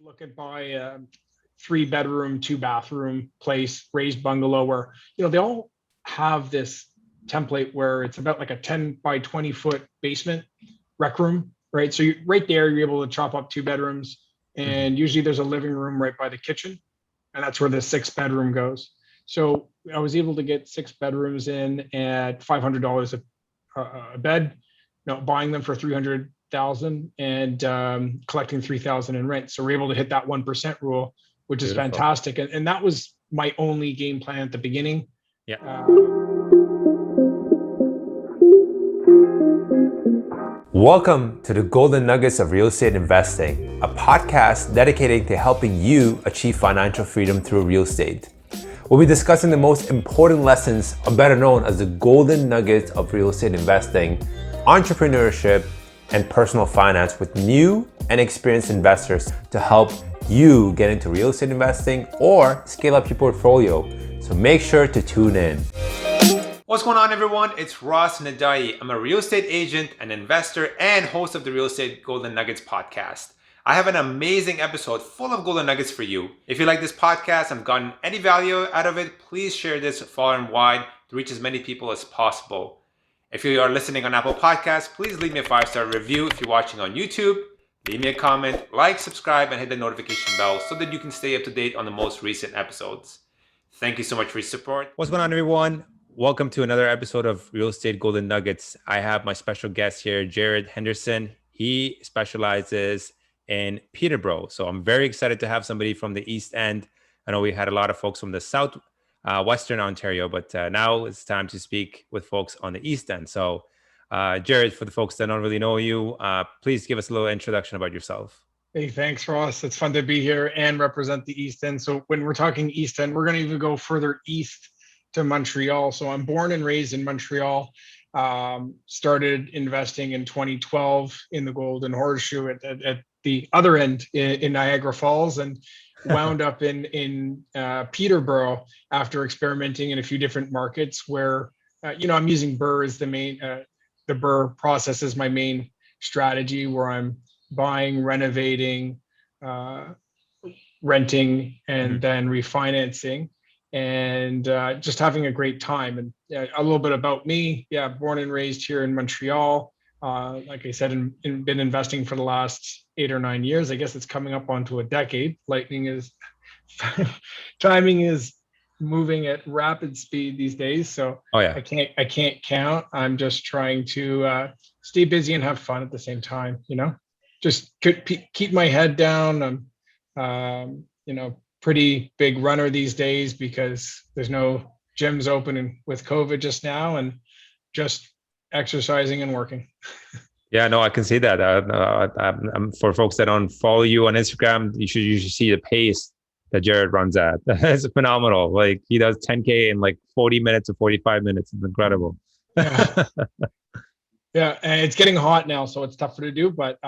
look at buy a 3 bedroom, 2 bathroom place, raised bungalow where, they all have this template where it's about like a 10 by 20 foot basement rec room, right? So right there, you're able to chop up 2 bedrooms, Mhm. and usually there's a living room right by the kitchen, and that's where the 6 bedroom goes. So I was able to get 6 bedrooms in at $500 a bed, buying them for 300,000 and collecting 3,000 in rent. So we're able to hit that 1% rule, which is Beautiful. fantastic. And that was my only game plan at the beginning. Yeah. Welcome to the Golden Nuggets of Real Estate Investing, a podcast dedicated to helping you achieve financial freedom through real estate. We'll be discussing the most important lessons, or better known as the Golden Nuggets of Real Estate Investing, entrepreneurship, and personal finance with new and experienced investors to help you get into real estate investing or scale up your portfolio. So make sure to tune in. What's going on, everyone? It's Ross Nedaee. I'm a real estate agent, an investor, and host of the Real Estate Golden Nuggets podcast. I have an amazing episode full of golden nuggets for you. If you like this podcast and gotten any value out of it, please share this far and wide to reach as many people as possible. If you are listening on Apple Podcasts, please leave me a 5-star review. If you're watching on YouTube, leave me a comment, like, subscribe, and hit the notification bell so that you can stay up to date on the most recent episodes. Thank you so much for your support. What's going on, everyone? Welcome to another episode of Real Estate Golden Nuggets. I have my special guest here, Jared Henderson. He specializes in Peterborough. So I'm very excited to have somebody from the East End. I know we had a lot of folks from the South, Western Ontario, but now it's time to speak with folks on the East End. So Jared, for the folks that don't really know you, please give us a little introduction about yourself. Hey, thanks, Ross. It's fun to be here and represent the East End. So when we're talking East End, we're going to even go further east to Montreal. So I'm born and raised in Montreal. Started investing in 2012 in the Golden Horseshoe at the other end in Niagara Falls, and wound up in Peterborough after experimenting in a few different markets where, I'm using BRRRR as the main, the BRRRR process is my main strategy, where I'm buying, renovating, renting, and then refinancing, and just having a great time. And a little bit about me. Yeah, born and raised here in Montreal. Like I said, been investing for the last 8 or 9 years. I guess it's coming up onto a decade. Timing is moving at rapid speed these days. So I can't count. I'm just trying to stay busy and have fun at the same time. Just keep my head down. I'm, pretty big runner these days because there's no gyms open with COVID just now, and just exercising and working. Yeah, no, I can see that. For folks that don't follow you on Instagram, you should see the pace that Jared runs at. It's phenomenal. Like, he does 10K in like 40 minutes or 45 minutes. It's incredible. Yeah, and it's getting hot now, so it's tougher to do, but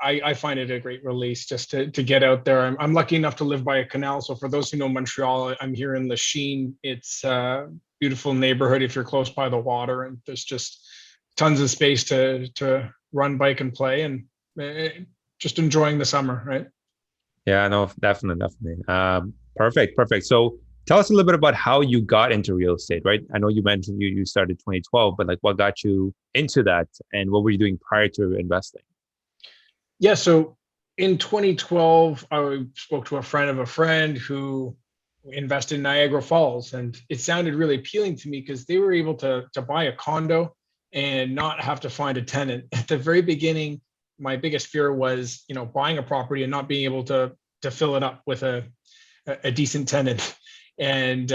I find it a great release just to get out there. I'm lucky enough to live by a canal. So for those who know Montreal, I'm here in Lachine. It's a beautiful neighborhood if you're close by the water, and there's just tons of space to run, bike, and play, and just enjoying the summer, right? Yeah, no, definitely. Perfect. So tell us a little bit about how you got into real estate, right? I know you mentioned you started 2012, but like, what got you into that, and what were you doing prior to investing? Yeah, so in 2012, I spoke to a friend of a friend who invested in Niagara Falls, and it sounded really appealing to me because they were able to buy a condo and not have to find a tenant. At the very beginning, my biggest fear was, buying a property and not being able to fill it up with a decent tenant. And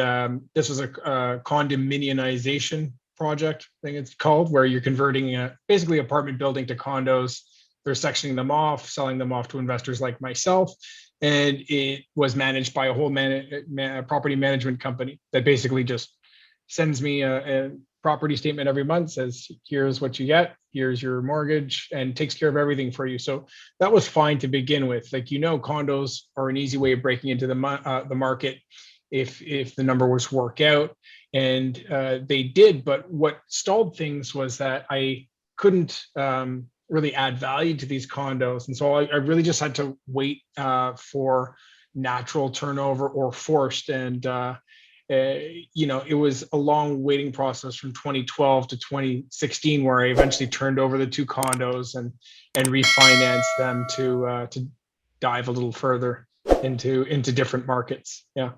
this was a condominiumization project, I think it's called, where you're converting basically apartment building to condos. They're sectioning them off, selling them off to investors like myself. And it was managed by a whole property management company that basically just sends me a property statement every month, says, here's what you get, here's your mortgage, and takes care of everything for you. So that was fine to begin with. Like, condos are an easy way of breaking into the market if the numbers work out. And they did. But what stalled things was that I couldn't really add value to these condos. And so I really just had to wait for natural turnover or forced. And it was a long waiting process from 2012 to 2016, where I eventually turned over the two condos and refinanced them to dive a little further into different markets. Yeah.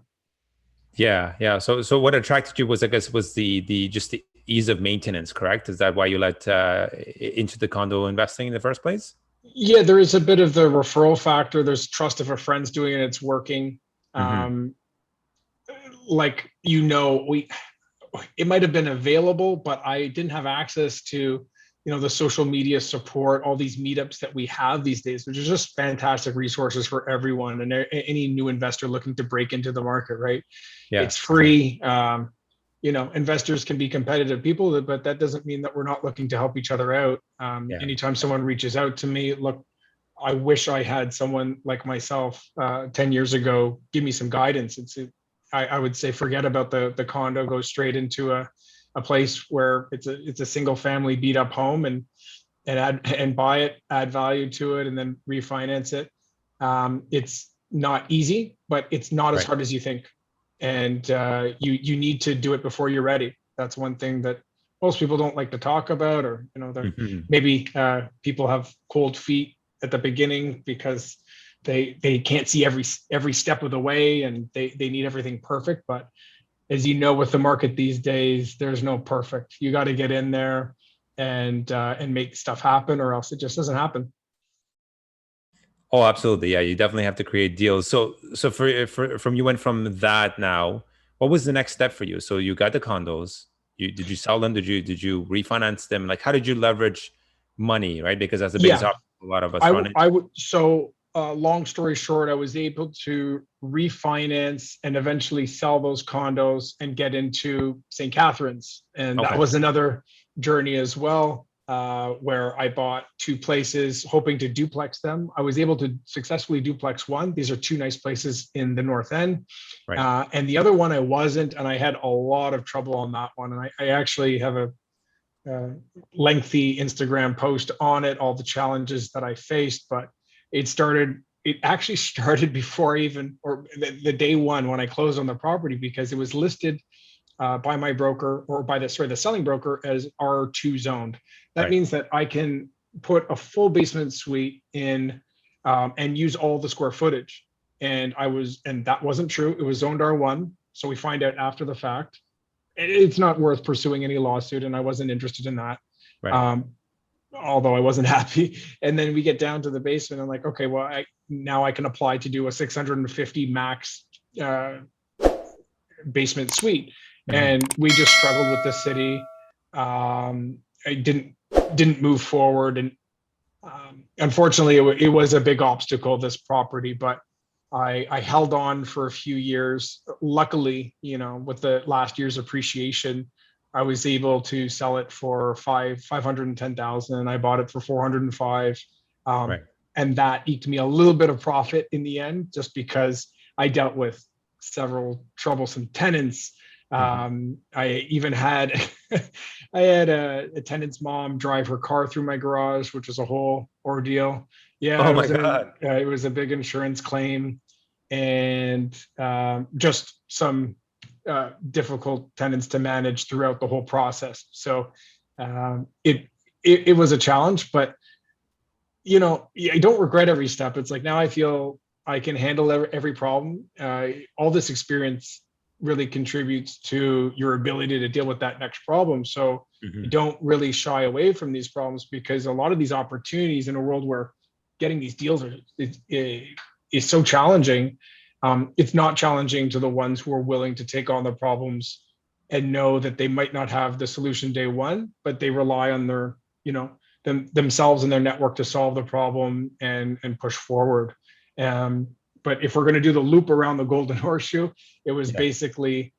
Yeah. So what attracted you was, I guess, was the just the ease of maintenance, correct? Is that why you let into the condo investing in the first place? Yeah, there is a bit of the referral factor. There's trust if a friend's doing it, it's working. Hmm. Um, like we it might have been available, but I didn't have access to the social media support, all these meetups that we have these days, which is just fantastic resources for everyone and any new investor looking to break into the market, right? Yeah. It's free. Investors can be competitive people, but that doesn't mean that we're not looking to help each other out. Yeah. Anytime someone reaches out to me, look, I wish I had someone like myself 10 years ago give me some guidance. I would say forget about the condo, go straight into a place where it's a single family beat up home and buy it, add value to it, and then refinance it. It's not easy, but it's not as Right. hard as you think. And you need to do it before you're ready. That's one thing that most people don't like to talk about, or Hmm. maybe people have cold feet at the beginning because they can't see every step of the way, and they need everything perfect. But as you know, with the market these days, there's no perfect. You got to get in there and make stuff happen, or else it just doesn't happen. Oh, absolutely. Yeah, you definitely have to create deals. So from you went from that now, what was the next step for you? So you got the condos. Did you sell them? Did you refinance them? Like, how did you leverage money, right? Because that's the biggest Yeah, option a lot of us I run would into. I would so long story short, I was able to refinance and eventually sell those condos and get into St. Catharines. And that Okay. was another journey as well, where I bought two places hoping to duplex them. I was able to successfully duplex one. These are two nice places in the North End. Right. And the other one I wasn't, and I had a lot of trouble on that one. And I actually have a uh, lengthy Instagram post on it, all the challenges that I faced. But it actually started before I even, or the day one when I closed on the property, because it was listed by my broker, or by the selling broker, as R2 zoned. That Right. means that I can put a full basement suite in and use all the square footage. And that wasn't true. It was zoned R1. So we find out after the fact. It's not worth pursuing any lawsuit, and I wasn't interested in that. Right. Um, Although I wasn't happy. And then we get down to the basement. I'm like, okay, well, now I can apply to do a 650 max uh, basement suite. Hmm. And we just struggled with the city. I didn't move forward, and unfortunately, it was a big obstacle, this property. But I held on for a few years. Luckily, with the last year's appreciation, I was able to sell it for 510,000. I bought it for 405. Right. And that eked me a little bit of profit in the end, just because I dealt with several troublesome tenants. Hmm. I even had I had a tenant's mom drive her car through my garage, which was a whole ordeal. Yeah, Oh my God. it was a big insurance claim, and just some difficult tenants to manage throughout the whole process. So it was a challenge, but I don't regret every step. It's like now I feel I can handle every problem. All this experience really contributes to your ability to deal with that next problem. So you Hmm. don't really shy away from these problems, because a lot of these opportunities in a world where getting these deals is so challenging. It's not challenging to the ones who are willing to take on the problems and know that they might not have the solution day one, but they rely on their, themselves and their network to solve the problem and push forward. Um, but if we're going to do the loop around the Golden Horseshoe, it was Yeah. basically,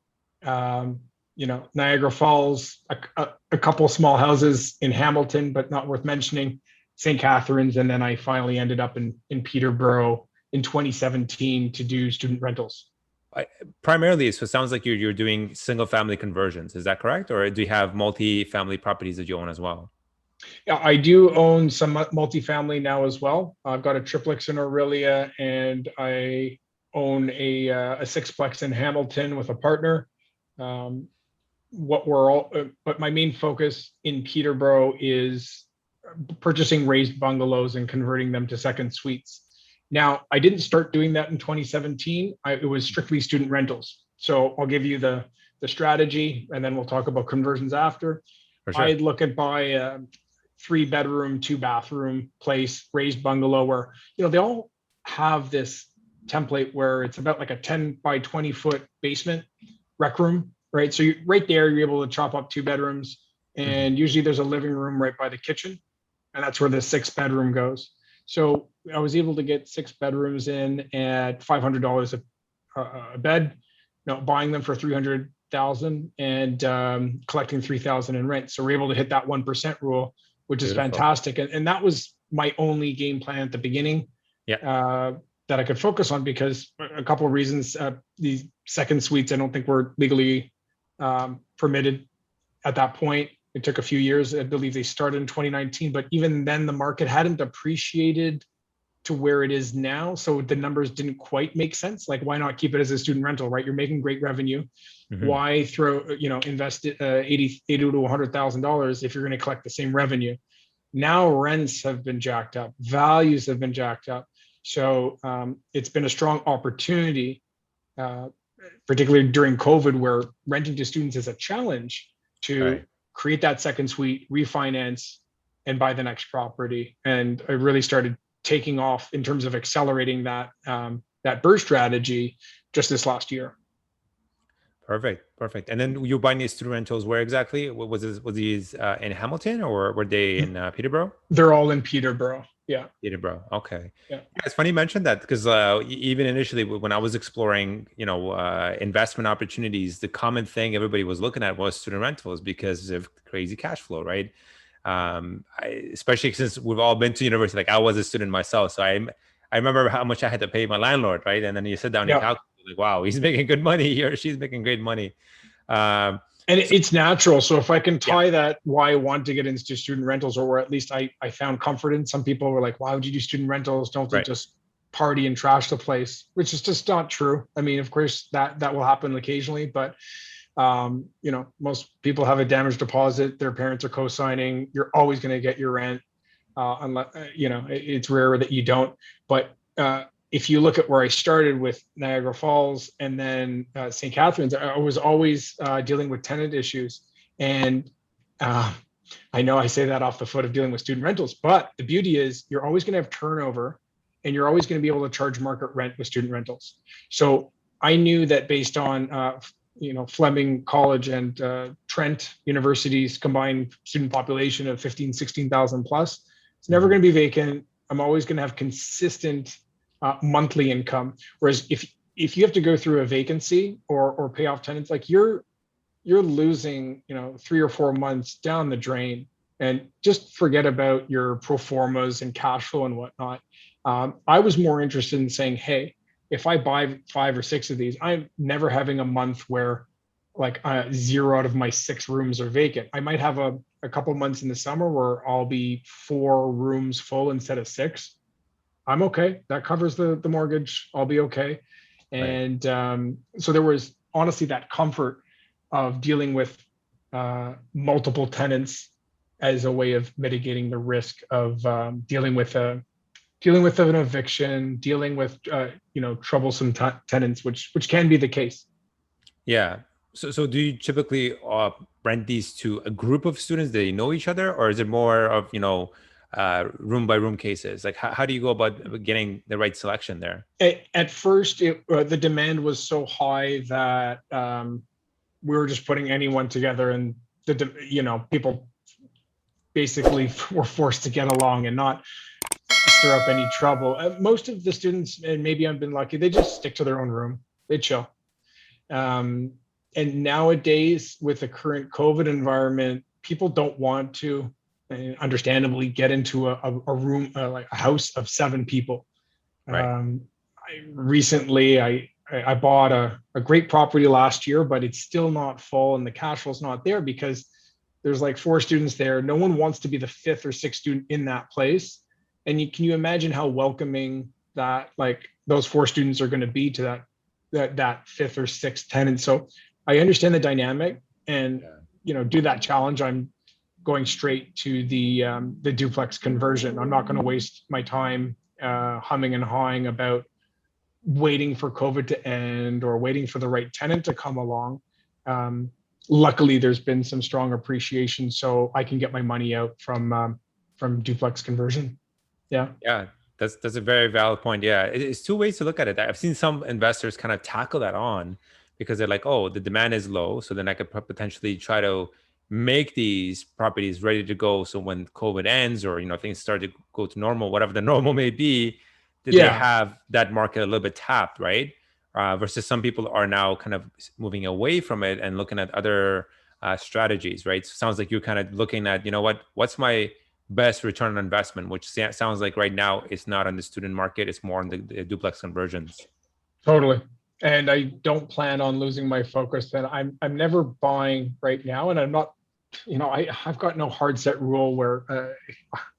Niagara Falls, a couple small houses in Hamilton, but not worth mentioning, St. Catharines, and then I finally ended up in Peterborough in 2017 to do student rentals. I, primarily, so it sounds like you're doing single family conversions. Is that correct? Or do you have multi-family properties that you own as well? Yeah, I do own some multifamily now as well. I've got a triplex in Aurelia, and I own a sixplex in Hamilton with a partner. Um, what we're all, but my main focus in Peterborough is purchasing raised bungalows and converting them to second suites. Now, I didn't start doing that in 2017. It was strictly student rentals. So I'll give you the strategy, and then we'll talk about conversions after. For sure. I'd look at buy a 3 bedroom, 2 bathroom place, raised bungalow, where they all have this template where it's about like a 10 by 20 foot basement rec room, right? So right there, you're able to chop up 2 bedrooms, and usually there's a living room right by the kitchen, and that's where the 6 bedroom goes. So I was able to get 6 bedrooms in at $500 a bed, buying them for 300,000 and collecting 3,000 in rent. So we're able to hit that 1% rule, which is Beautiful. fantastic. And that was my only game plan at the beginning. Yeah. That I could focus on, because a couple of reasons. These second suites, I don't think were legally permitted at that point. It took a few years. I believe they started in 2019, but even then the market hadn't appreciated to where it is now. So the numbers didn't quite make sense. Like, why not keep it as a student rental, right? You're making great revenue. Why invest $80,000 to $100,000 if you're going to collect the same revenue? Now rents have been jacked up, values have been jacked up. So it's been a strong opportunity, particularly during COVID, where renting to students is a challenge to create that second suite, refinance, and buy the next property. And I really started taking off in terms of accelerating that BRRRR strategy just this last year. Perfect. And then you buying these student rentals where exactly? Was these in Hamilton, or were they in Peterborough? They're all in Peterborough. Yeah. Peterborough. Okay. Yeah. It's funny you mentioned that, because even initially when I was exploring, investment opportunities, the common thing everybody was looking at was student rentals because of crazy cash flow, right? Especially since we've all been to university. Like, I was a student myself, so I remember how much I had to pay my landlord, right? And then you sit down and calculate, like, wow, he's making good money, he or she's making great money. And it's natural. So if I can tie that, why I want to get into student rentals, or at least I found comfort in. Some people were like, why would you do student rentals? Don't they just party and trash the place? Which is just not true. I mean, of course that will happen occasionally, but most people have a damaged deposit. Their parents are co-signing. You're always going to get your rent. Unless, it's rare that you don't. But if you look at where I started with Niagara Falls and then St. Catharines, I was always dealing with tenant issues. And I know I say that off the foot of dealing with student rentals, but the beauty is you're always going to have turnover, and you're always going to be able to charge market rent with student rentals. So I knew that based on Fleming College and Trent University's combined student population of 16,000 plus, it's never going to be vacant. I'm always going to have consistent monthly income. Whereas if you have to go through a vacancy or pay off tenants, like you're losing 3 or 4 months down the drain, and just forget about your pro formas and cash flow and whatnot. I was more interested in saying, hey, if I buy 5 or 6 of these, I'm never having a month where like 0 out of my 6 rooms are vacant. I might have a couple months in the summer where I'll be 4 rooms full instead of 6. I'm okay. That covers the mortgage. I'll be okay. And so there was honestly that comfort of dealing with multiple tenants as a way of mitigating the risk of dealing with an eviction, dealing with troublesome tenants, which can be the case. Yeah. So do you typically rent these to a group of students? Do they know each other, or is it more of room by room cases? Like, how do you go about getting the right selection there? At first, the demand was so high that we were just putting anyone together, and people basically were forced to get along and not stir up any trouble. Most of the students, and maybe I've been lucky, they just stick to their own room. They chill. And nowadays, with the current COVID environment, people don't want to, understandably, get into a room, like a house of 7 people. Right. Recently, I bought a great property last year, but it's still not full, and the cash flow's not there because There's like 4 students there. No one wants to be the 5th or 6th student in that place. And can you imagine how welcoming that, like, those 4 students are going to be to that 5th or 6th tenant? So I understand the dynamic, and do that challenge. I'm going straight to the duplex conversion. I'm not going to waste my time humming and hawing about waiting for COVID to end or waiting for the right tenant to come along. Luckily, there's been some strong appreciation, so I can get my money out from duplex conversion. Yeah. Yeah, that's a very valid point. Yeah, it's two ways to look at it. I've seen some investors kind of tackle that on because they're like, oh, the demand is low, so then I could potentially try to make these properties ready to go. So when COVID ends, or things start to go to normal, whatever the normal may be, that they Yeah. have that market a little bit tapped, right? Versus some people are now kind of moving away from it and looking at other strategies, right? So it sounds like you're kind of looking at, what's my best return on investment, which sounds like right now it's not on the student market, it's more on the duplex conversions. Totally. And I don't plan on losing my focus. And I'm never buying right now, and I'm not. I've got no hard set rule where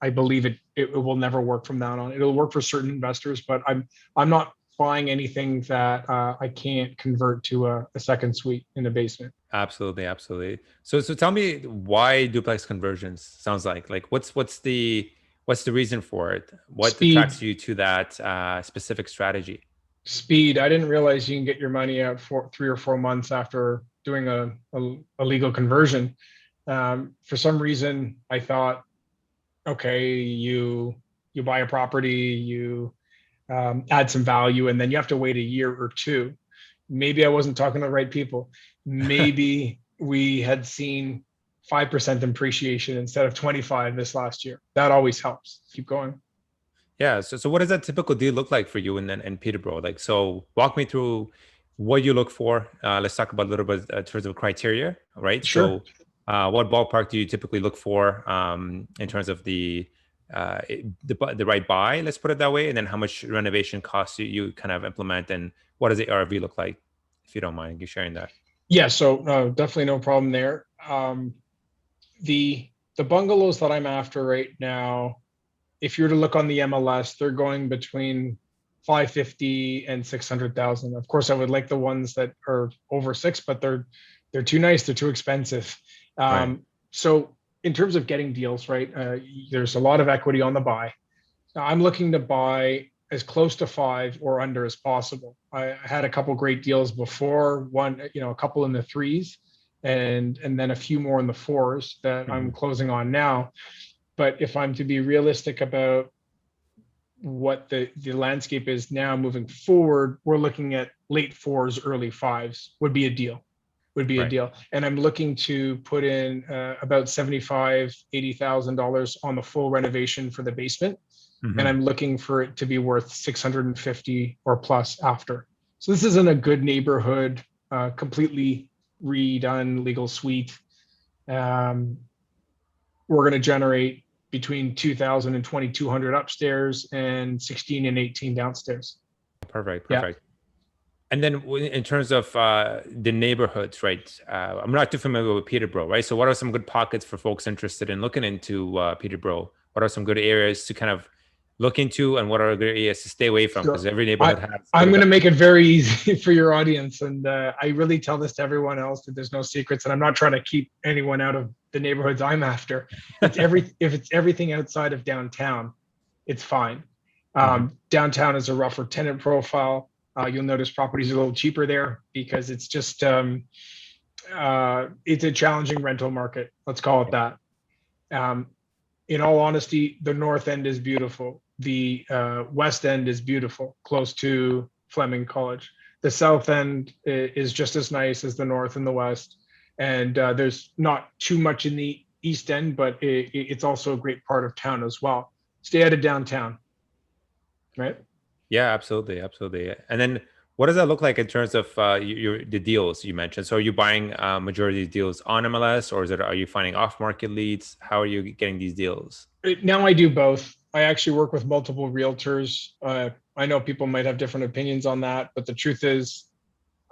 I believe it will never work from now on. It'll work for certain investors, but I'm not buying anything that I can't convert to a second suite in the basement. Absolutely. So tell me why duplex conversions. Sounds like what's the reason for it? What Speed. attracts you to that specific strategy? Speed. I didn't realize you can get your money out for 3 or 4 months after doing a legal conversion. For some reason, I thought, okay, you buy a property, you add some value, and then you have to wait a year or two. Maybe I wasn't talking to the right people. Maybe we had seen 5% appreciation instead of 25 this last year. That always helps. Keep going. Yeah. So what does that typical deal look like for you in Peterborough? Like, so walk me through what you look for. Let's talk about a little bit in terms of criteria, right? Sure. So what ballpark do you typically look for in terms of the right buy? Let's put it that way. And then how much renovation costs you kind of implement, and what does the ARV look like, if you don't mind you sharing that? Yeah, so definitely no problem there. The bungalows that I'm after right now, if you were to look on the MLS, they're going between 550 and 600,000. Of course, I would like the ones that are over 6, but they're too nice, they're too expensive. Right. So in terms of getting deals, right, there's a lot of equity on the buy. Now, I'm looking to buy as close to 5 or under as possible. I had a couple great deals before, a couple in the 3s, and then a few more in the 4s that I'm closing on now. But if I'm to be realistic about what the landscape is now moving forward, we're looking at late 4s, early 5s would be a deal. And I'm looking to put in about $75,000-$80,000 on the full renovation for the basement. And I'm looking for it to be worth 650 or plus after. So this is in a good neighborhood, completely redone legal suite. We're going to generate between 2,000 and 2,200 upstairs and 16 and 18 downstairs. Perfect. Yeah. And then in terms of the neighborhoods, right? I'm not too familiar with Peterborough, right? So what are some good pockets for folks interested in looking into Peterborough? What are some good areas to kind of look into, and what are good areas to stay away from? Because every neighborhood has. I'm going to make it very easy for your audience, and I really tell this to everyone else that there's no secrets, and I'm not trying to keep anyone out of the neighborhoods I'm after. If it's everything outside of downtown, it's fine. Downtown is a rougher tenant profile. You'll notice properties are a little cheaper there because it's just it's a challenging rental market. Let's call it that. In all honesty, the north end is beautiful. The west end is beautiful, close to Fleming College. The south end is just as nice as the north and the west. And there's not too much in the east end, but it's also a great part of town as well. Stay out of downtown, right? Yeah, absolutely. And then what does that look like in terms of the deals you mentioned? So are you buying majority of these deals on MLS, or are you finding off-market leads? How are you getting these deals? Now I do both. I actually work with multiple realtors. I know people might have different opinions on that, but the truth is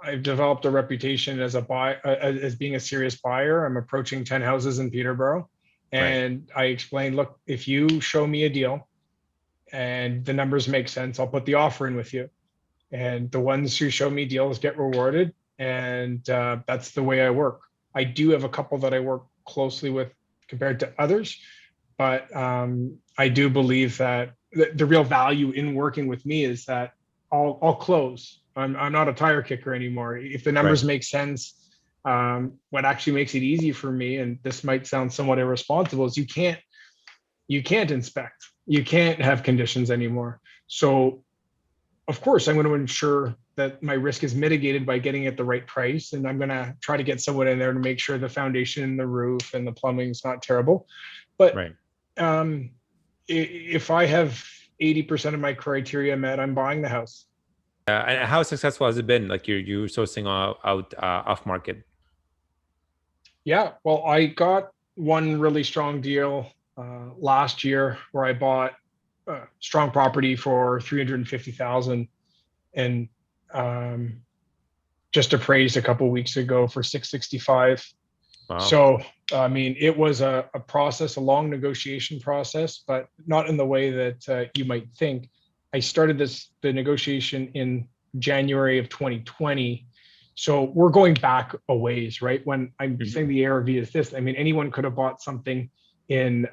I've developed a reputation as as being a serious buyer. I'm approaching 10 houses in Peterborough. Right. And I explained, look, if you show me a deal and the numbers make sense, I'll put the offer in with you. And the ones who show me deals get rewarded. And that's the way I work. I do have a couple that I work closely with compared to others, but I do believe that the real value in working with me is that I'll close. I'm not a tire kicker anymore. If the Right. numbers make sense, what actually makes it easy for me, and this might sound somewhat irresponsible, is you can't inspect, you can't have conditions anymore. So of course I'm going to ensure that my risk is mitigated by getting it the right price, and I'm going to try to get someone in there to make sure the foundation and the roof and the plumbing is not terrible. But Right. If I have 80% of my criteria met, I'm buying the house. And how successful has it been? Like you sourcing out off market? Yeah, well, I got one really strong deal last year where I bought a strong property for 350,000 and just appraised a couple of weeks ago for 665. Wow. So, I mean, it was a process, a long negotiation process, but not in the way that you might think. I started the negotiation in January of 2020. So we're going back a ways, right? When I'm saying the ARV is this, I mean, anyone could have bought something in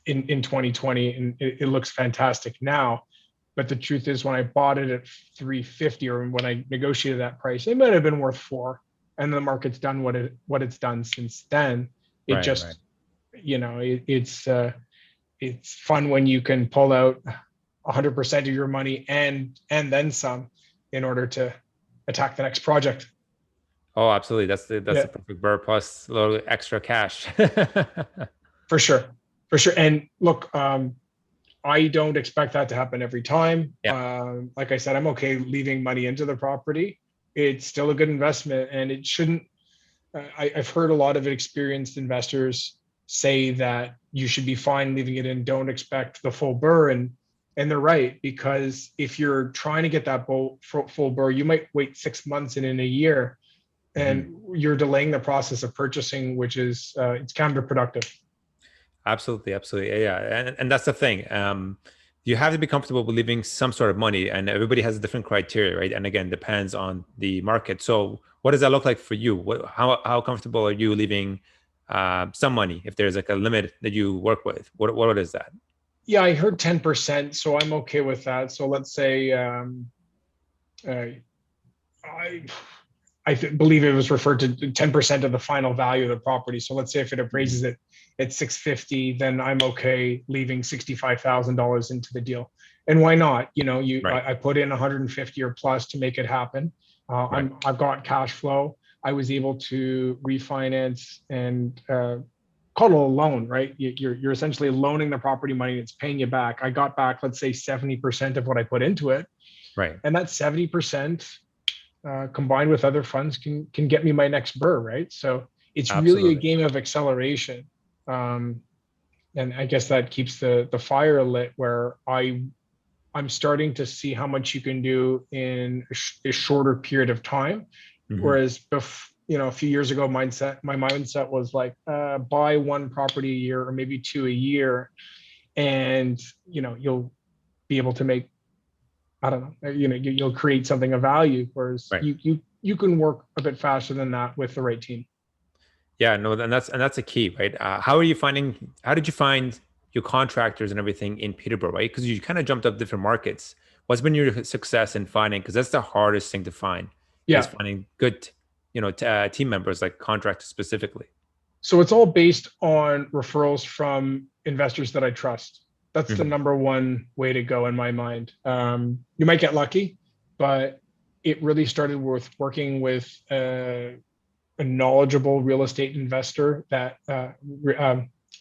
2020 and it looks fantastic now. But the truth is, when I bought it at 350, or when I negotiated that price, it might have been worth 4. And the market's done what it's done since then. It Right, just, right. you know, it's fun when you can pull out 100% of your money and then some in order to attack the next project. Oh, absolutely. That's the perfect BRRRR plus a little extra cash. For sure. And look, I don't expect that to happen every time. Yeah. Like I said, I'm okay leaving money into the property. It's still a good investment, and it shouldn't. I've heard a lot of experienced investors say that you should be fine leaving it in. Don't expect the full BRRRR, and they're right, because if you're trying to get that full BRRRR, you might wait 6 months and in a year, and you're delaying the process of purchasing, which is it's counterproductive. Absolutely, absolutely. Yeah. And that's the thing. You have to be comfortable with leaving some sort of money, and everybody has a different criteria, right? And again, depends on the market. So what does that look like for you? How comfortable are you leaving some money if there's like a limit that you work with? What is that? Yeah, I heard 10%, so I'm okay with that. So let's say I believe it was referred to 10% of the final value of the property. So let's say if it appraises it at 650, then I'm okay leaving $65,000 into the deal. And why not? You know, Right. I put in 150 or plus to make it happen. Right. I've got cash flow. I was able to refinance and call it a loan, right? You're essentially loaning the property money. It's paying you back. I got back, let's say 70% of what I put into it. Right. And that 70%, combined with other funds, can get me my next BRRRR, right? So it's really a game of acceleration, and I guess that keeps the fire lit. Where I'm starting to see how much you can do in a shorter period of time, whereas a few years ago, my mindset was like buy one property a year or maybe 2 a year, and you'll be able to make, I don't know, you'll create something of value, whereas you can work a bit faster than that with the right team. Yeah, no, and that's a key, right? How did you find your contractors and everything in Peterborough, right? Because you kind of jumped up different markets. What's been your success in finding? Because that's the hardest thing to find. Is finding good, team members, like contractors specifically. So it's all based on referrals from investors that I trust. That's the number one way to go in my mind. You might get lucky, but it really started with working with a knowledgeable real estate investor, that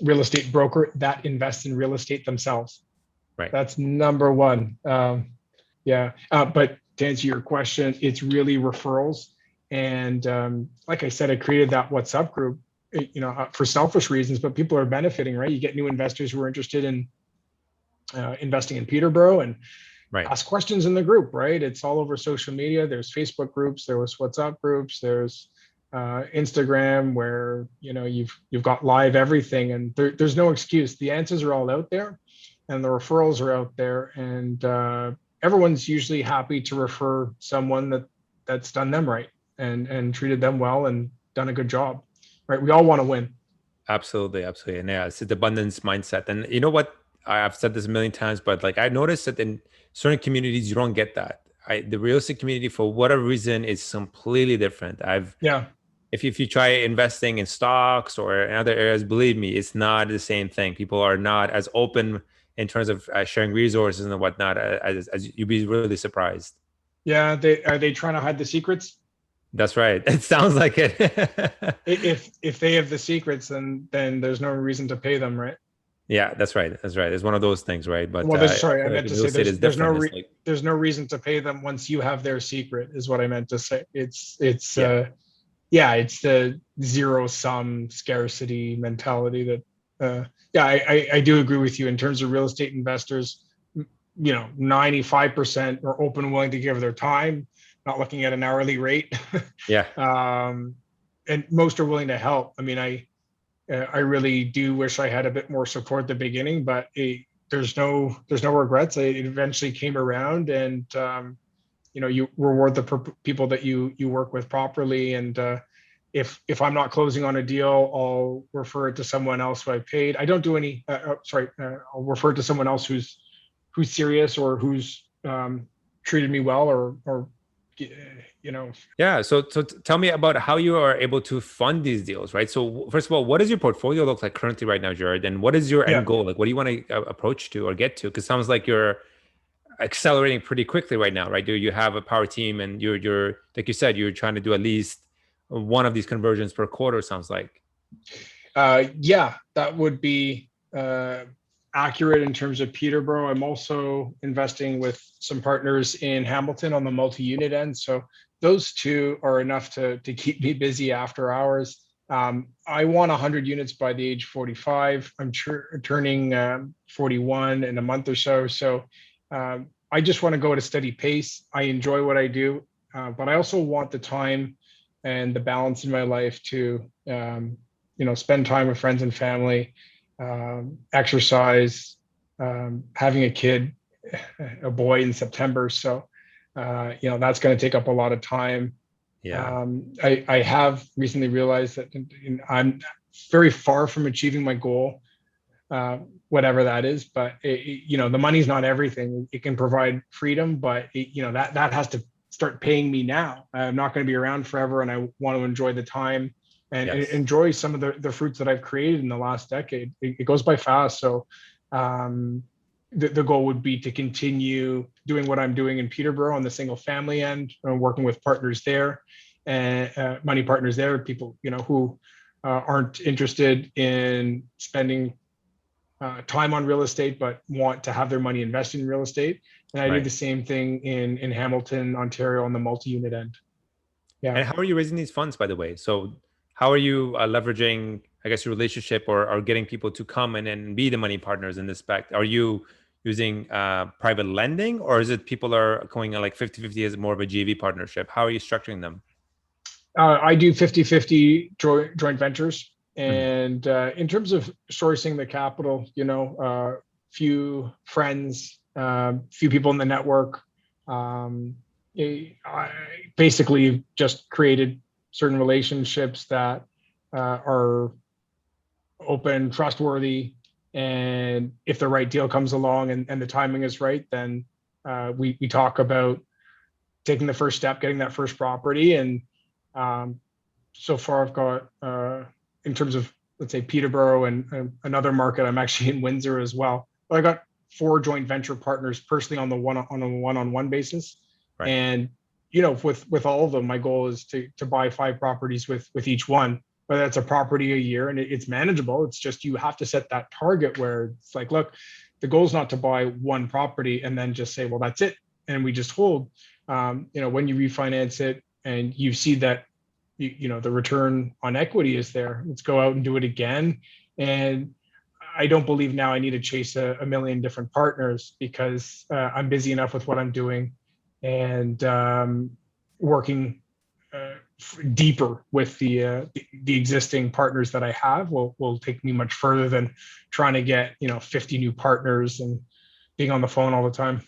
real estate broker that invests in real estate themselves. Right. That's number one. But to answer your question, it's really referrals. And like I said, I created that WhatsApp group, for selfish reasons, but people are benefiting, right? You get new investors who are interested in investing in Peterborough, and Right. ask questions in the group, right? It's all over social media. There's Facebook groups, there was WhatsApp groups, there's Instagram, where you've got live everything, and there's no excuse. The answers are all out there, and the referrals are out there, and everyone's usually happy to refer someone that's done them right and treated them well and done a good job, right? We all want to win. Absolutely, absolutely. And yeah, it's the abundance mindset. And you know what? I've said this a million times, but like I noticed that in certain communities, you don't get that. The real estate community, for whatever reason, is completely different. Yeah. If you try investing in stocks or in other areas, believe me, it's not the same thing. People are not as open in terms of sharing resources and whatnot, as you'd be really surprised. Yeah, are they trying to hide the secrets? That's right. It sounds like it. If they have the secrets, then there's no reason to pay them, right? Yeah, that's right. That's right. It's one of those things, right? But Well, sorry, I like meant to real say estate is different. It's like, there's no reason to pay them once you have their secret, is what I meant to say. It's yeah, yeah, it's the zero sum scarcity mentality that yeah, I do agree with you in terms of real estate investors. 95% are open and willing to give their time, not looking at an hourly rate. yeah, And most are willing to help. I mean, I really do wish I had a bit more support at the beginning, but there's no regrets. It eventually came around, and you reward the people that you work with properly. And if I'm not closing on a deal, I'll refer it to someone else who I paid. I don't do any. I'll refer it to someone else who's serious, or who's treated me well, or yeah. So tell me about how you are able to fund these deals, right? So first of all, what does your portfolio look like currently right now, Jared? And what is your end yeah. goal? Like, what do you want to approach to or get to? Because it sounds like you're accelerating pretty quickly right now, right? Do you have a power team, and you're like you said, you're trying to do at least one of these conversions per quarter? Sounds like. Yeah, that would be accurate in terms of Peterborough. I'm also investing with some partners in Hamilton on the multi-unit end. So those two are enough to keep me busy after hours. I want 100 units by the age 45. I'm turning 41 in a month or so. So I just want to go at a steady pace. I enjoy what I do, but I also want the time and the balance in my life to spend time with friends and family, exercise, having a kid, a boy in September. So, that's going to take up a lot of time. Yeah. I have recently realized that I'm very far from achieving my goal, whatever that is. But the money's not everything. It can provide freedom, but that has to start paying me now. I'm not going to be around forever, and I want to enjoy the time and Yes. enjoy some of the fruits that I've created in the last decade. It goes by fast. So the goal would be to continue doing what I'm doing in Peterborough on the single family end, working with partners there, and money partners there, people who aren't interested in spending time on real estate, but want to have their money invested in real estate. And I do Right. the same thing in Hamilton, Ontario, on the multi-unit end. Yeah. And how are you raising these funds, by the way? So how are you leveraging, I guess, your relationship, or getting people to come and be the money partners in this spec? Are you using private lending, or is it people are going like 50-50 as more of a JV partnership? How are you structuring them? I do 50-50 joint ventures. Mhm. And in terms of sourcing the capital, few friends, few people in the network. I basically just created certain relationships that are open, trustworthy, and if the right deal comes along and the timing is right, then we talk about taking the first step, getting that first property. And so far I've got in terms of, let's say, Peterborough and another market, I'm actually in Windsor as well. But I got 4 joint venture partners personally on a one-on-one basis. Right. And with all of them, my goal is to buy 5 properties with each one, whether that's a property a year, and it's manageable. It's just, you have to set that target where it's like, look, the goal is not to buy one property and then just say, well, that's it, and we just hold. When you refinance it and you see that the return on equity is there, let's go out and do it again. And I don't believe now I need to chase a million different partners because I'm busy enough with what I'm doing and working deeper with the existing partners that I have will take me much further than trying to get 50 new partners and being on the phone all the time.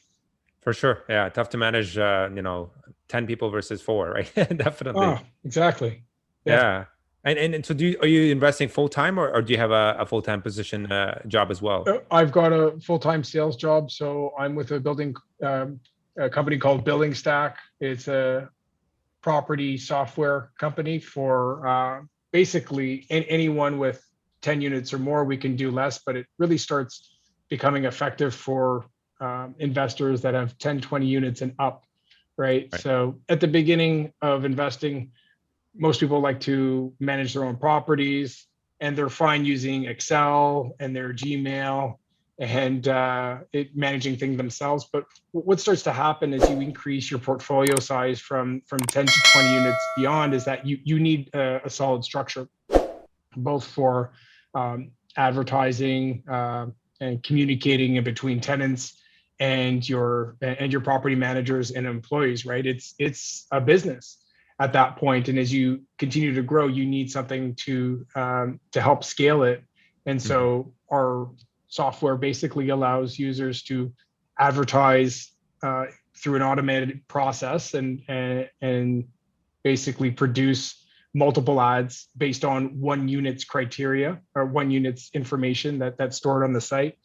For sure. Yeah. Tough to manage, 10 people versus 4, right? Definitely. Oh, exactly. Yeah. Yeah. And so are you investing full time, or do you have a full-time position job as well? I've got a full-time sales job, so I'm with a company called Building Stack. It's a property software company for basically anyone with 10 units or more. We can do less, but it really starts becoming effective for investors that have 10, 20 units and up, right? Right. So at the beginning of investing, most people like to manage their own properties, and they're fine using Excel and their Gmail and managing things themselves. But what starts to happen as you increase your portfolio size from 10 to 20 units beyond is that you need a solid structure, both for advertising and communicating in between tenants and your property managers and employees, right? It's a business at that point, and as you continue to grow, you need something to help scale it. And so our software basically allows users to advertise through an automated process and basically produce multiple ads based on one unit's criteria or one unit's information that's stored on the site.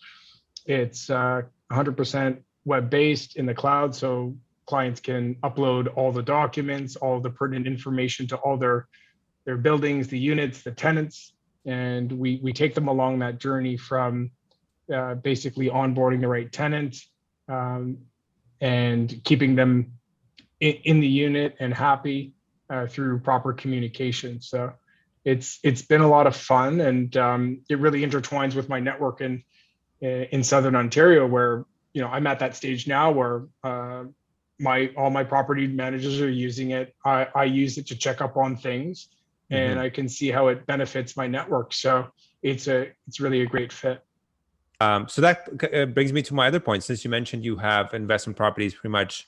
It's 100% web-based in the cloud, so clients can upload all the documents, all the pertinent information to all their buildings, the units, the tenants, and we take them along that journey from basically onboarding the right tenant and keeping them in the unit and happy through proper communication. So it's been a lot of fun, and it really intertwines with my network in Southern Ontario, where I'm at that stage now where all my property managers are using it. I use it to check up on things, and I can see how it benefits my network. So it's really a great fit. So that brings me to my other point. Since you mentioned you have investment properties pretty much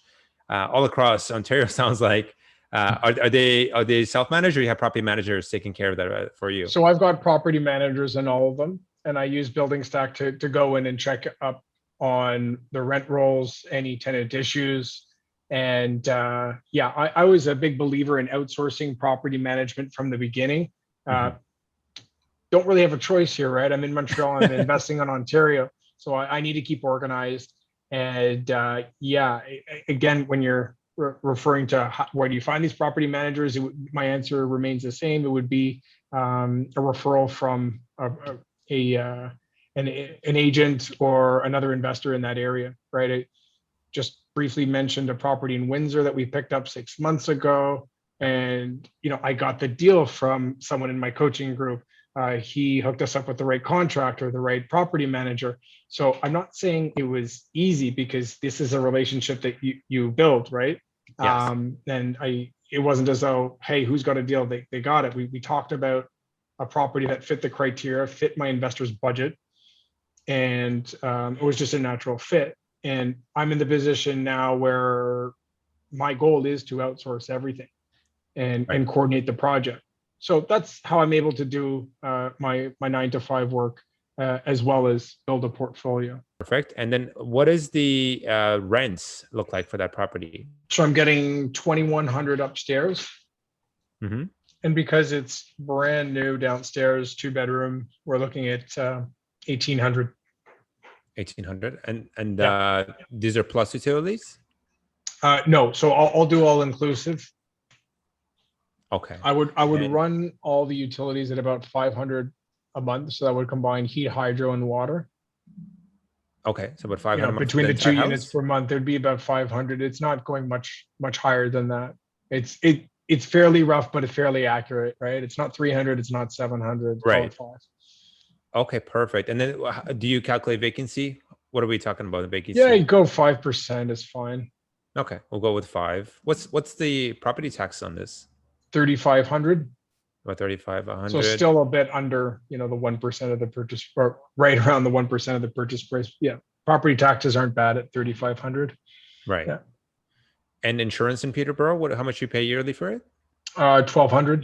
all across Ontario, sounds like, are they self-managed, or you have property managers taking care of that for you? So I've got property managers in all of them, and I use Building Stack to go in and check up on the rent rolls, any tenant issues. And I was a big believer in outsourcing property management from the beginning. Don't really have a choice here, right? I'm in Montreal, I'm investing in Ontario, so I need to keep organized. And again, when you're referring to where do you find these property managers, my answer remains the same. It would be a referral from an agent or another investor in that area, right? I just briefly mentioned a property in Windsor that we picked up 6 months ago, and I got the deal from someone in my coaching group. He hooked us up with the right contractor, the right property manager. So I'm not saying it was easy, because this is a relationship that you build, right? Yes. And it wasn't as though, hey, who's got a deal? They got it. We talked about a property that fit the criteria, fit my investor's budget, and it was just a natural fit. And I'm in the position now where my goal is to outsource everything and coordinate the project. So that's how I'm able to do my 9 to 5 work as well as build a portfolio. Perfect. And then what does the rents look like for that property? So I'm getting 2,100 upstairs. And because it's brand new downstairs, 2-bedroom, we're looking at 1,800. 1,800. And these are plus utilities? No, so I'll do all inclusive. Okay. I would run all the utilities at about 500 a month, so that would combine heat, hydro, and water. Okay, so about 500 between the 2 units per month, there'd be about 500. It's not going much higher than that. It's fairly rough, but it's fairly accurate, right? It's not 300, it's not 700. Right. Okay, perfect. And then do you calculate vacancy? What are we talking about, the vacancy? Yeah, you go 5% is fine. Okay, we'll go with 5. What's the property tax on this? 3,500. About 35, So 100. still a bit under, the 1% of the purchase, or right around the 1% of the purchase price. Yeah. Property taxes aren't bad at 3,500. Right. Yeah. And insurance in Peterborough, how much you pay yearly for it? 1,200.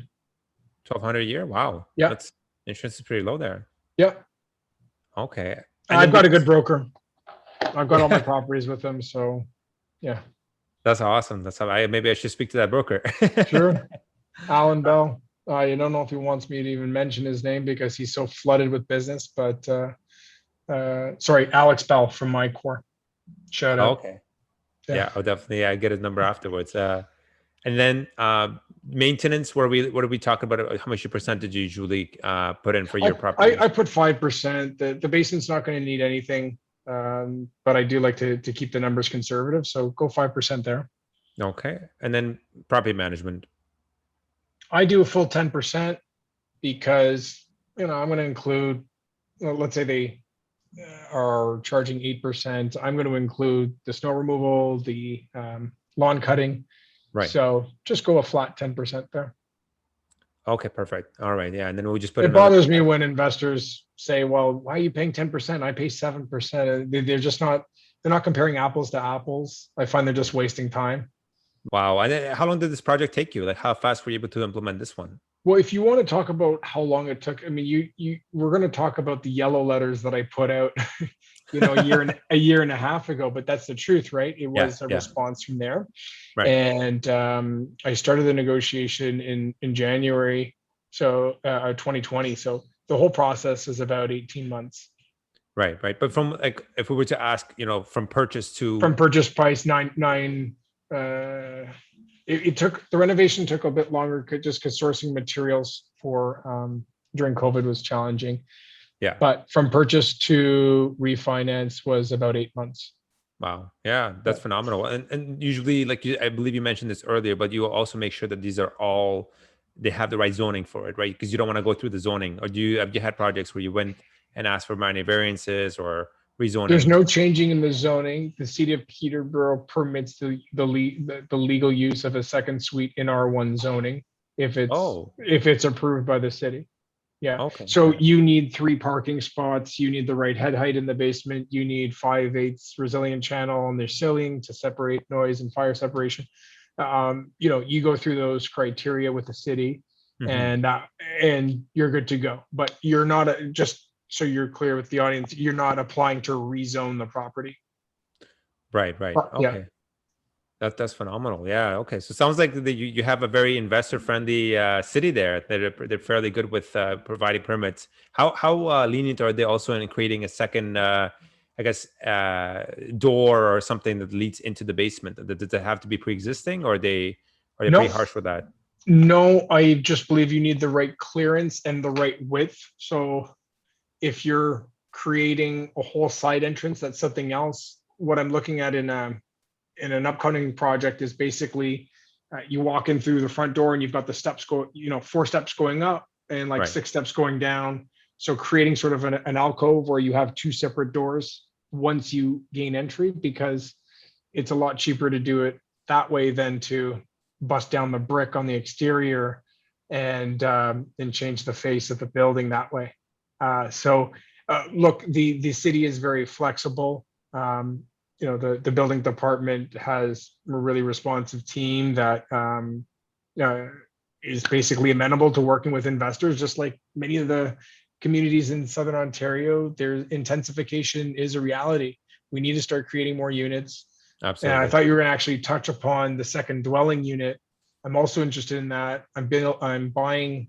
1,200 a year? Wow. Yeah. That's insurance is pretty low there. Yeah. Okay. And I've then got a good broker. I've got all my properties with them. So yeah. That's awesome. That's how maybe I should speak to that broker. Sure. Alan Bell. You don't know if he wants me to even mention his name because he's so flooded with business, but sorry, Alex Bell from my core. Shout out. Okay. Yeah. Yeah, I'll definitely get his number afterwards. And then maintenance, what are we talking about? How much percentage you usually put in for your property? I put 5%. The basement's not going to need anything, but I do like to keep the numbers conservative. So go 5% there. Okay. And then property management. I do a full 10% because, I'm going to include, let's say they are charging 8%. I'm going to include the snow removal, the lawn cutting. Right. So just go a flat 10% there. Okay, perfect. All right. Yeah. And then we'll just put it bothers me when investors say, well, why are you paying 10%? I pay 7%. They're not comparing apples to apples. I find they're just wasting time. Wow. And then how long did this project take you? Like how fast were you able to implement this one? Well, if you want to talk about how long it took, I mean, we're going to talk about the yellow letters that I put out, a year and a half ago, but that's the truth, right? It was a response from there. Right. And I started the negotiation in January, so 2020. So the whole process is about 18 months. Right. But from like, if we were to ask, from purchase price, nine, the renovation took a bit longer just because sourcing materials for during COVID was challenging. Yeah. But from purchase to refinance was about 8 months. Wow. Yeah, that's phenomenal. And usually, I believe you mentioned this earlier, but you will also make sure that they have the right zoning for it, right? Because you don't want to go through the zoning. Or have you had projects where you went and asked for minor variances or rezoning? There's no changing in the zoning. The city of Peterborough permits the legal use of a second suite in R1 zoning if it's approved by the city. Yeah. Okay. So you need 3 parking spots. You need the right head height in the basement. You need 5/8 resilient channel on their ceiling to separate noise and fire separation. You go through those criteria with the city, and you're good to go. But you're not just so you're clear with the audience, you're not applying to rezone the property. Right. Okay. Yeah. That's phenomenal. Yeah. Okay. So it sounds like you have a very investor friendly city there. They're fairly good with providing permits. How lenient are they also in creating a second, door or something that leads into the basement? Does it have to be pre-existing, or are they pretty harsh with that? No, I just believe you need the right clearance and the right width. So if you're creating a whole side entrance, that's something else. What I'm looking at in an upcoming project is basically you walk in through the front door and you've got the steps 4 steps going up and 6 steps going down. So creating sort of an alcove where you have 2 separate doors once you gain entry, because it's a lot cheaper to do it that way than to bust down the brick on the exterior and change the face of the building that way. Look, the city is very flexible. The building department has a really responsive team that is basically amenable to working with investors, just like many of the communities in Southern Ontario. Their intensification is a reality. We need to start creating more units. Absolutely. And I thought you were going to actually touch upon the second dwelling unit. I'm also interested in that. I'm buying,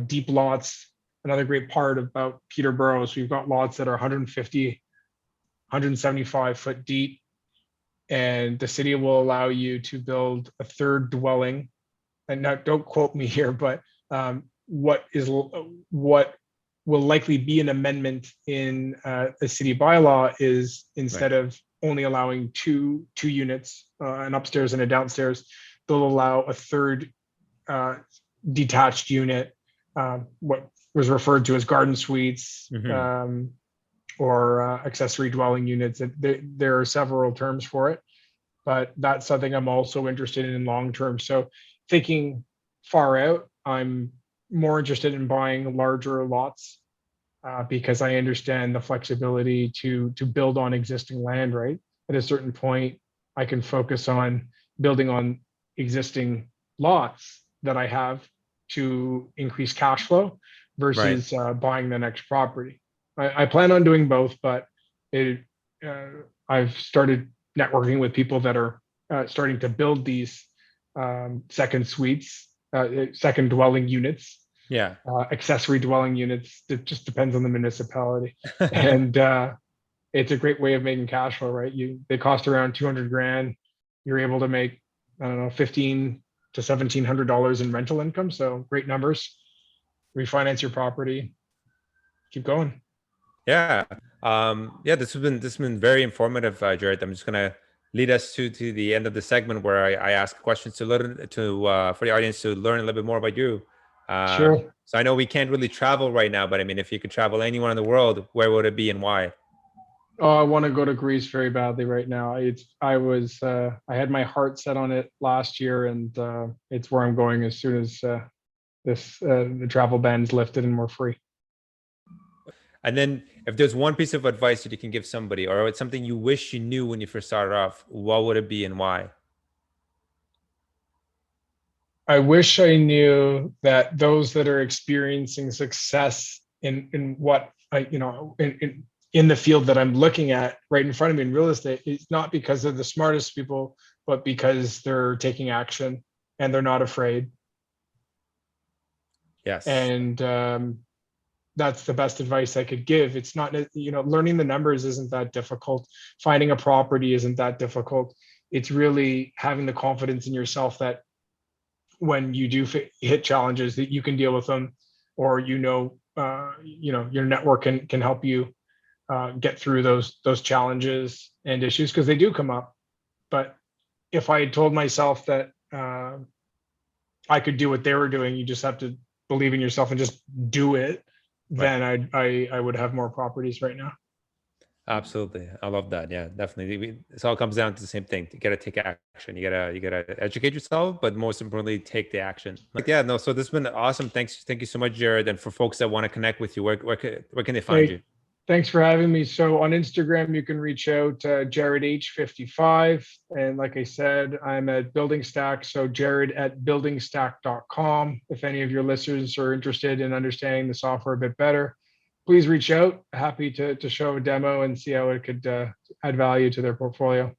deep lots. Another great part about Peterborough is we've got lots that are 150, 175 foot deep, and the city will allow you to build a third dwelling. And now, don't quote me here, but what will likely be an amendment in the city bylaw is instead of only allowing two units, an upstairs and a downstairs, they'll allow a third detached unit, what was referred to as garden suites, or accessory dwelling units. There are several terms for it, but that's something I'm also interested in long term. So thinking far out, I'm more interested in buying larger lots because I understand the flexibility to build on existing land, right? At a certain point, I can focus on building on existing lots that I have to increase cash flow Right. versus buying the next property. I plan on doing both, but it, I've started networking with people that are starting to build these second suites, second dwelling units, Yeah. accessory dwelling units. It just depends on the municipality, and it's a great way of making cash flow, right? They cost around 200 grand. You're able to make, I don't know, 15 to $1,700 in rental income. So great numbers. Refinance your property. Keep going. Yeah. Yeah, this has been very informative, Jared. I'm just gonna lead us to the end of the segment where I ask questions to learn for the audience to learn a little bit more about you. Sure. So I know we can't really travel right now, but I mean, if you could travel anywhere in the world, where would it be and why? Oh, I want to go to Greece very badly right now. I had my heart set on it last year, and it's where I'm going as soon as the travel ban's lifted and we're free. And then, if there's one piece of advice that you can give somebody, or it's something you wish you knew when you first started off, what would it be and why? I wish I knew that those that are experiencing success in what I, in the field that I'm looking at right in front of me in real estate, it's not because they're the smartest people, but because they're taking action and they're not afraid. Yes. And that's the best advice I could give. It's not, learning the numbers isn't that difficult. Finding a property isn't that difficult. It's really having the confidence in yourself that when you do hit challenges that you can deal with them, or your network can help you get through those challenges and issues, because they do come up. But if I had told myself that I could do what they were doing, you just have to believe in yourself and just do it, Right. then I would have more properties right now. Absolutely. I love that. Yeah, definitely. It all comes down to the same thing. You gotta take action. You gotta educate yourself, but most importantly, take the action. Like, yeah, no. So this has been awesome. Thank you so much, Jared. And for folks that want to connect with you, where can they find you? Hey, thanks for having me. So on Instagram, you can reach out to Jared H55. And like I said, I'm at Building Stack. So Jared at buildingstack.com. If any of your listeners are interested in understanding the software a bit better, please reach out. Happy to show a demo and see how it could add value to their portfolio.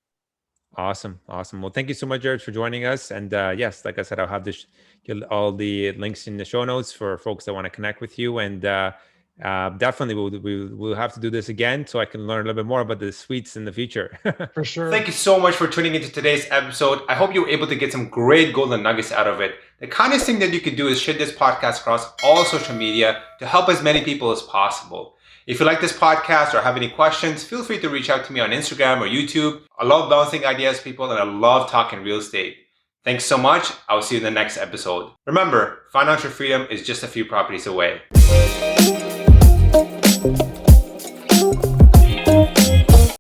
Awesome, awesome. Well, thank you so much, Jared, for joining us. And yes, like I said, I'll have all the links in the show notes for folks that want to connect with you. And definitely, we'll have to do this again so I can learn a little bit more about the suites in the future. For sure. Thank you so much for tuning into today's episode. I hope you were able to get some great golden nuggets out of it. The kindest thing that you could do is share this podcast across all social media to help as many people as possible. If you like this podcast or have any questions, feel free to reach out to me on Instagram or YouTube. I love bouncing ideas, people, and I love talking real estate. Thanks so much. I'll see you in the next episode. Remember, financial freedom is just a few properties away.